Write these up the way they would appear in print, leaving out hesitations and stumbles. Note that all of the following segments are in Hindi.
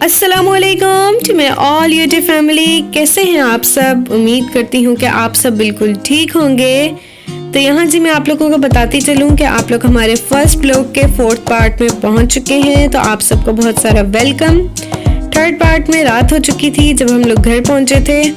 अस्सलामुअलैकुम to my all YouTube family. कैसे हैं आप सब? उम्मीद करती हूँ कि आप सब बिल्कुल ठीक होंगे। तो यहाँ जी मैं आप लोगों को बताती चलूँ कि आप लोग हमारे फर्स्ट ब्लॉग के 4th पार्ट में पहुँच चुके हैं, तो आप सबको बहुत सारा वेलकम। 3rd पार्ट में रात हो चुकी थी जब हम लोग घर पहुँचे थे,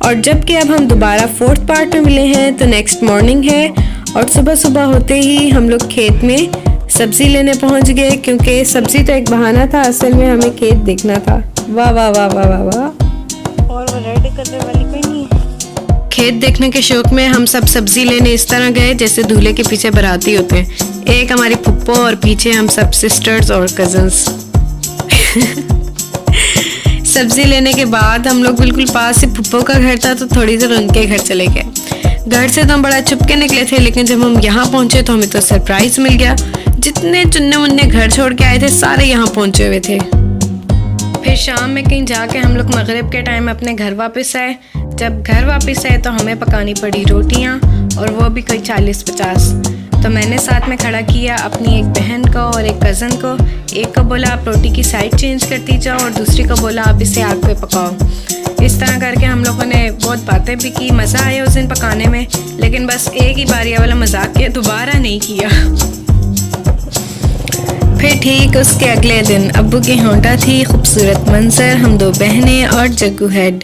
और जबकि अब हम दोबारा 4th पार्ट में मिले हैं तो नेक्स्ट मॉर्निंग है, और सुबह सुबह होते ही हम लोग खेत में सब्जी लेने पहुंच गए, क्योंकि सब्जी तो एक बहाना था, असल में हमें खेत देखना था। वाह वाह वाह वाह वाह वाह। और वो रेडी करने वाली कोई नहीं है। खेत देखने के शौक में हम सब सब्जी लेने इस तरह गए जैसे दूल्हे के पीछे बाराती होते हैं। एक हमारी फुप्पो और पीछे हम सब सिस्टर्स और कजन्स। सब्जी लेने के बाद हम लोग बिल्कुल पास से फुप्पो का घर था, तो थोड़ी देर उनके घर चले गए। घर से तो हम बड़ा छुप के निकले थे, लेकिन जब हम यहाँ पहुंचे तो हमें तो सरप्राइज मिल गया। जितने चुन्ने मुन्ने घर छोड़ के आए थे सारे यहाँ पहुंचे हुए थे। फिर शाम में कहीं जाके हम लोग मगरिब के टाइम अपने घर वापस आए। जब घर वापस आए तो हमें पकानी पड़ी रोटियाँ, और वो भी कोई 40-50। तो मैंने साथ में खड़ा किया अपनी एक बहन को और एक कज़न को। एक को बोला आप रोटी की साइड चेंज करती जाओ, और दूसरी को बोला आप इसे आग पे पकाओ। इस तरह करके हम लोगों ने बहुत बातें भी की। मज़ा आया उस दिन पकाने में, लेकिन बस एक ही बार ये वाला मजाक किया, दोबारा नहीं किया। फिर ठीक उसके अगले दिन अब्बू की होंडा थी, खूबसूरत मंजर, हम 2 बहनें और जग्गू हेड।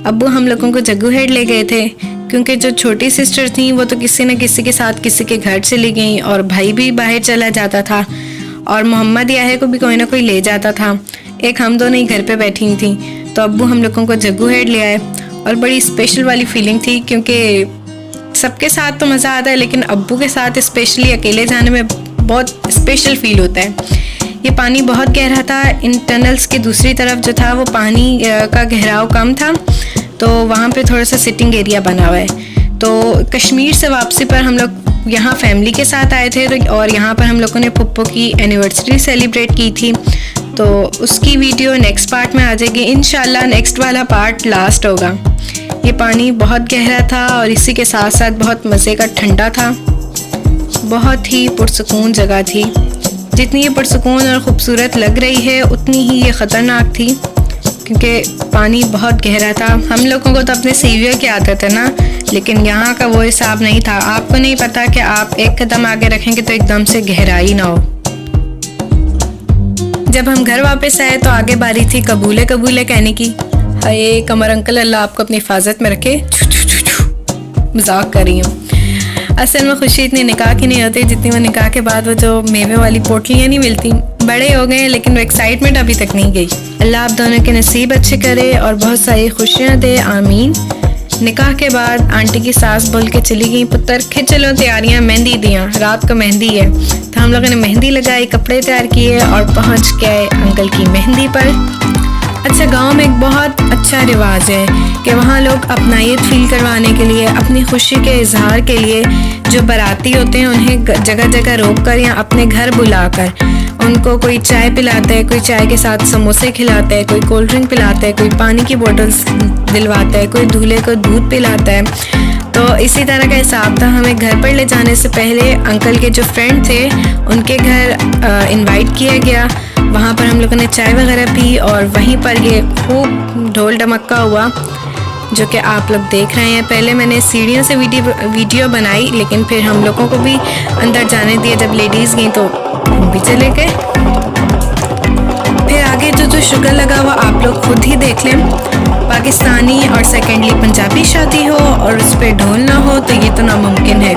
अब्बू हम लोगों को जग्गू हेड ले गए थे, क्योंकि जो छोटी सिस्टर थी वो तो किसी न किसी के साथ किसी के घर चली गई, और भाई भी बाहर चला जाता था, और मोहम्मद याहे को भी कोई ना कोई ले जाता था। एक हम दोनों ही घर पे बैठी थी, तो अब्बू हम लोगों को जग्गू हेड ले आए। और बड़ी स्पेशल वाली फीलिंग थी, क्योंकि सबके साथ तो मज़ा आता है, लेकिन अब्बू के साथ स्पेशली अकेले जाने में बहुत स्पेशल फील होता है। ये पानी बहुत गहरा था। इन टनल्स के दूसरी तरफ जो था वो पानी का गहराव कम था, तो वहाँ पे थोड़ा सा सिटिंग एरिया बना हुआ है। तो कश्मीर से वापसी पर हम लोग यहाँ फैमिली के साथ आए थे, तो और यहाँ पर हम लोगों ने पुप्पो की एनिवर्सरी सेलिब्रेट की थी। तो उसकी वीडियो नेक्स्ट पार्ट में आ जाएगी इंशाल्लाह। नेक्स्ट वाला पार्ट लास्ट होगा। ये पानी बहुत गहरा था, और इसी के साथ साथ बहुत मज़े का ठंडा था। बहुत ही पुरसुकून जगह थी। जितनी ये पुरसुकून और ख़ूबसूरत लग रही है, उतनी ही ये ख़तरनाक थी, क्योंकि पानी बहुत गहरा था। हम लोगों को तो अपने सीवियों की आदत है ना, लेकिन यहाँ का वो हिसाब नहीं था। आपको नहीं पता कि आप एक कदम आगे रखेंगे तो एकदम से गहराई ना हो। जब हम घर वापस आए तो आगे बारी थी कबूले कबूले कहने की। हाय कमर अंकल, अल्लाह आपको अपनी हिफाजत में रखे। मजाक कर रही हूँ। असल में खुशी इतनी निकाह की नहीं होती जितनी वो निकाह के बाद वो जो मेवे वाली पोटलियाँ नहीं मिलती। बड़े हो गए लेकिन वो एक्साइटमेंट अभी तक नहीं गई। अल्लाह आप दोनों के नसीब अच्छे करे और बहुत सारी खुशियाँ दे, आमीन। निकाह के बाद आंटी की सास बोल के चली गई, पुत्र खिंच चलो तैयारियाँ, मेहंदी दियाँ, रात को मेहंदी है। तो हम लोगों ने मेहंदी लगाई, कपड़े तैयार किए और पहुँच गए अंकल की मेहंदी पर। अच्छा, गांव में एक बहुत अच्छा रिवाज है कि वहाँ लोग अपनायत फील करवाने के लिए, अपनी खुशी के इजहार के लिए जो बाराती होते हैं उन्हें जगह जगह रोक कर या अपने घर बुलाकर उनको कोई चाय पिलाता है, कोई चाय के साथ समोसे खिलाता है, कोई कोल्ड ड्रिंक पिलाता है, कोई पानी की बोतल्स दिलवाता है, कोई दूल्हे को दूध पिलाता है। तो इसी तरह का हिसाब था। हमें घर पर ले जाने से पहले अंकल के जो फ्रेंड थे उनके घर इनवाइट किया गया। वहाँ पर हम लोगों ने चाय वगैरह पी, और वहीं पर ये खूब ढोल ढमक्का हुआ जो कि आप लोग देख रहे हैं। पहले मैंने सीढ़ियों से वीडियो बनाई, लेकिन फिर हम लोगों को भी अंदर जाने दिया। जब लेडीज़ गई तो हम भी चले गए। फिर आगे जो शुगर लगा हुआ आप लोग खुद ही देख लें। पाकिस्तानी और सेकेंडली पंजाबी शादी हो और उस पर ढोल ना हो तो ये तो नामुमकिन है।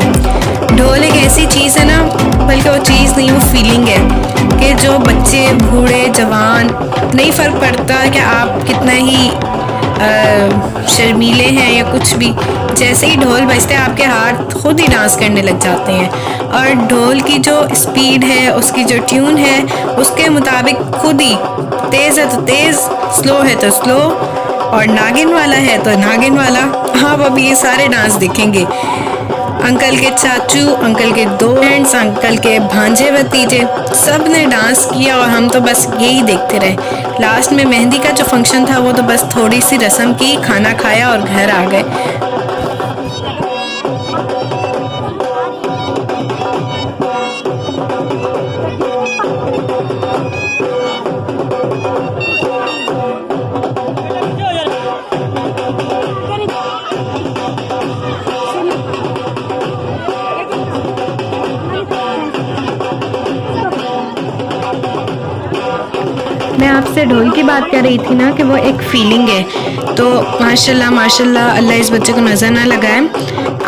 ढोल एक ऐसी चीज़ है ना, बल्कि वो चीज़ नहीं, वो फीलिंग है कि जो बच्चे बूढ़े जवान नहीं फ़र्क पड़ता कि आप कितना ही शर्मीले हैं या कुछ भी, जैसे ही ढोल बजते हैं आपके हाथ खुद ही डांस करने लग जाते हैं। और ढोल की जो स्पीड है, उसकी जो ट्यून है, उसके मुताबिक खुद ही तेज़ है तो तेज़, स्लो है तो स्लो, और नागिन वाला है तो नागिन वाला। हाँ, अब ये सारे डांस दिखेंगे। अंकल के चाचू, अंकल के 2 फ्रेंड्स, अंकल के भांजे भतीजे, सब ने डांस किया और हम तो बस यही देखते रहे। लास्ट में मेहंदी का जो फंक्शन था वो तो बस थोड़ी सी रस्म की, खाना खाया और घर आ गए। मैं आपसे ढोल की बात कर रही थी ना कि वो एक फीलिंग है। तो माशाल्लाह माशाल्लाह, अल्लाह इस बच्चे को नज़र ना लगाए।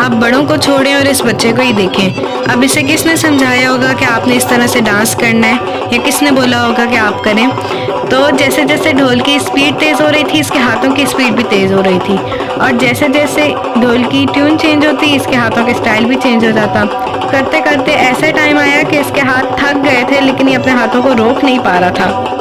आप बड़ों को छोड़ें और इस बच्चे को ही देखें। अब इसे किसने समझाया होगा कि आपने इस तरह से डांस करना है, या किसने बोला होगा कि आप करें। तो जैसे जैसे ढोल की स्पीड तेज़ हो रही थी, इसके हाथों की स्पीड भी तेज़ हो रही थी, और जैसे जैसे ढोल की ट्यून चेंज होती, इसके हाथों के स्टाइल भी चेंज हो जाता। करते करते ऐसा टाइम आया कि इसके हाथ थक गए थे, लेकिन ये अपने हाथों को रोक नहीं पा रहा था।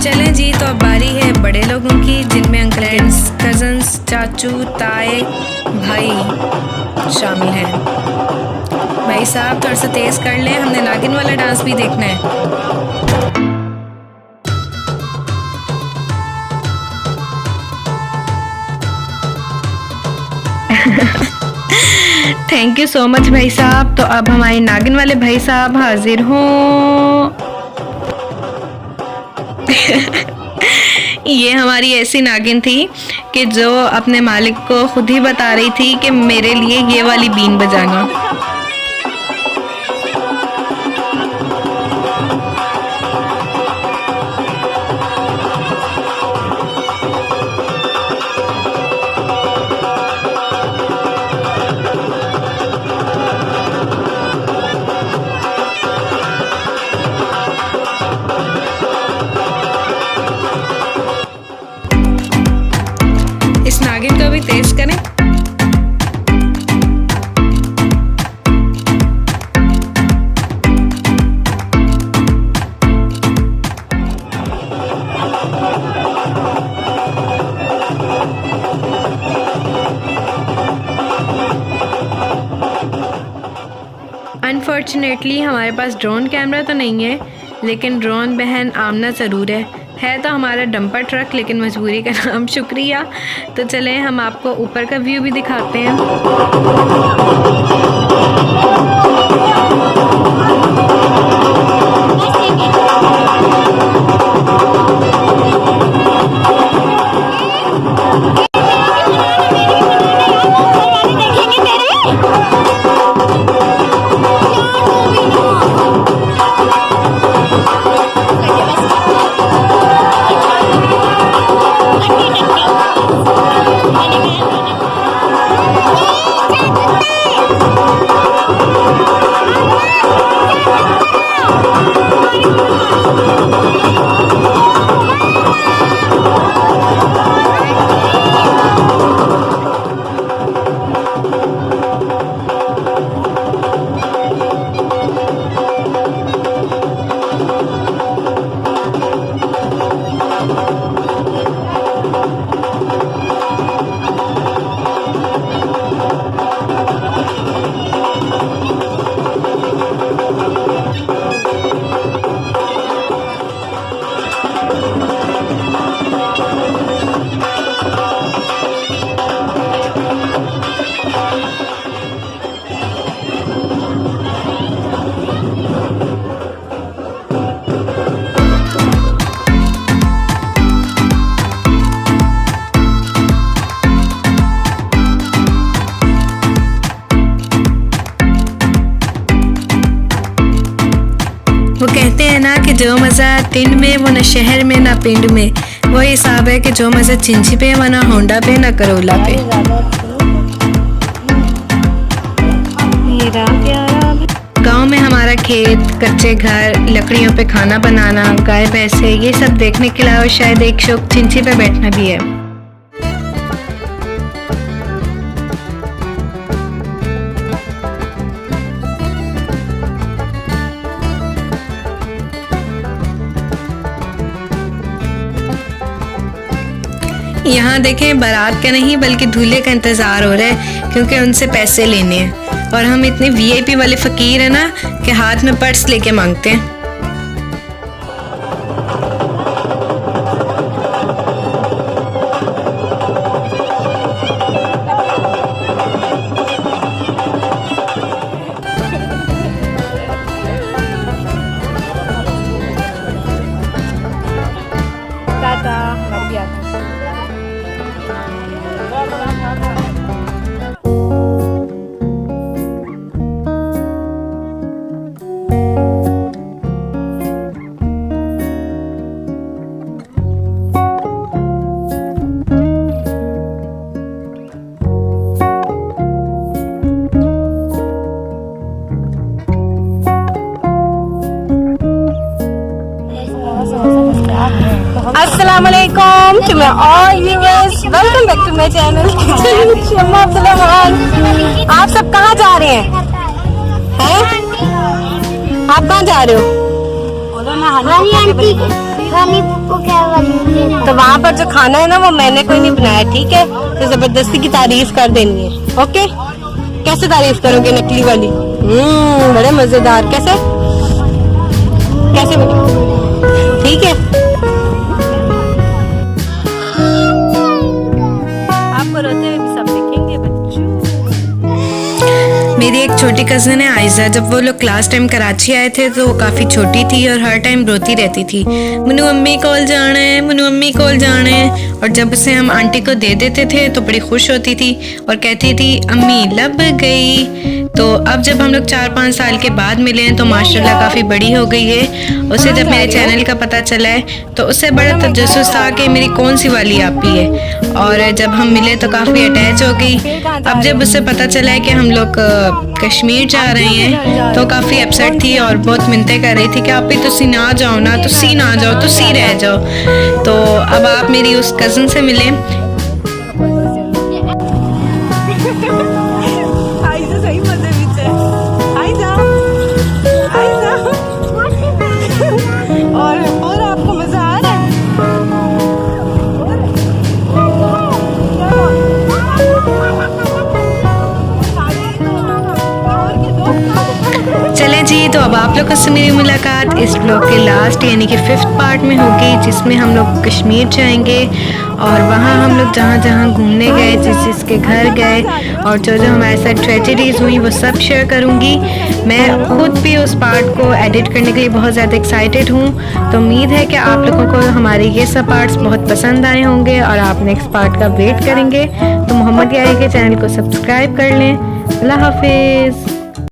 चलें जी, तो अब बारी है बड़े लोगों की, जिनमें अंकल्स, कजन्स, चाचू, ताए, भाई शामिल हैं। भाई साहब थोड़ा सा तेज़ कर लें, हमने नागिन वाला डांस भी देखना है। थैंक यू सो मच भाई साहब। तो अब हमारे नागिन वाले भाई साहब हाजिर हों। ये हमारी ऐसी नागिन थी कि जो अपने मालिक को खुद ही बता रही थी कि मेरे लिए ये वाली बीन बजाना। इस नागिन को भी तेज करें। अनफॉर्चुनेटली हमारे पास ड्रोन कैमरा तो नहीं है, लेकिन ड्रोन बहन आमना ज़रूर है तो हमारा डंपर ट्रक, लेकिन मजबूरी का नाम शुक्रिया। तो चलें हम आपको ऊपर का व्यू भी दिखाते हैं। वो कहते हैं ना कि जो मज़ा टिंड में वो न शहर में ना पिंड में। वो हिसाब है कि जो मज़ा चिंची पे वो ना होंडा पे ना करोला पे। गांव में हमारा खेत, कच्चे घर, लकड़ियों पे खाना बनाना, गाय भैंसे, ये सब देखने के अलावा शायद एक शौक चिंची पे बैठना भी है। यहाँ देखें, बारात का नहीं बल्कि दूल्हे का इंतज़ार हो रहा है क्योंकि उनसे पैसे लेने हैं और हम इतने वीआईपी वाले फ़कीर हैं ना कि हाथ में पर्स लेके मांगते हैं। Assalamualaikum to my all viewers. Welcome back to my channel Kitchen with Shama Abdul Rahman. आप सब कहाँ जा रहे हैं? आप कहाँ जा रहे हो? तो वहाँ पर जो खाना है ना वो मैंने कोई नहीं बनाया, ठीक है? तो जबरदस्ती की तारीफ कर देनी है, ओके? कैसे तारीफ करोगे नकली वाली? बड़े मजेदार। कैसे कैसे बने? ठीक है। मेरी एक छोटी कज़न है आयजा। जब वो लोग क्लास टाइम कराची आए थे तो वो काफ़ी छोटी थी और हर टाइम रोती रहती थी, मनु अम्मी कॉल जाना है, मनु अम्मी कॉल जाना है। और जब उसे हम आंटी को दे देते थे तो बड़ी खुश होती थी और कहती थी अम्मी लब गई। तो अब जब हम लोग 4-5 साल के बाद मिले हैं तो माशाल्लाह काफ़ी बड़ी हो गई है। उसे जब मेरे चैनल का पता चला है तो उससे बड़ा तजस्सुस था कि मेरी कौन सी वाली आपी है, और जब हम मिले तो काफ़ी अटैच हो गई। अब जब उसे पता चला है कि हम लोग कश्मीर जा रहे हैं तो काफ़ी अपसेट थी और बहुत मिन्नतें कर रही थी कि आप भी तुसी ना जाओ ना, तुसी ना जाओ, तुसी रह जाओ। तो अब आप मेरी उस कज़न से मिले। और आपको मजा आ रहा है? चले जी, तो अब आप लोगों से मेरी मुलाकात इस ब्लॉग के लास्ट यानी कि 5th पार्ट में होगी, जिसमें हम लोग कश्मीर जाएंगे और वहाँ हम लोग जहाँ जहाँ घूमने गए, जिस जिसके घर गए और जो जो हमारे साथ ट्रेजेडीज़ हुई वो सब शेयर करूँगी। मैं खुद भी उस पार्ट को एडिट करने के लिए बहुत ज़्यादा एक्साइटेड हूँ। तो उम्मीद है कि आप लोगों को हमारे ये सब पार्ट्स बहुत पसंद आए होंगे और आप नेक्स्ट पार्ट का वेट करेंगे। तो मोहम्मद यारी के चैनल को सब्सक्राइब कर लें। अल्लाह हाफिज़।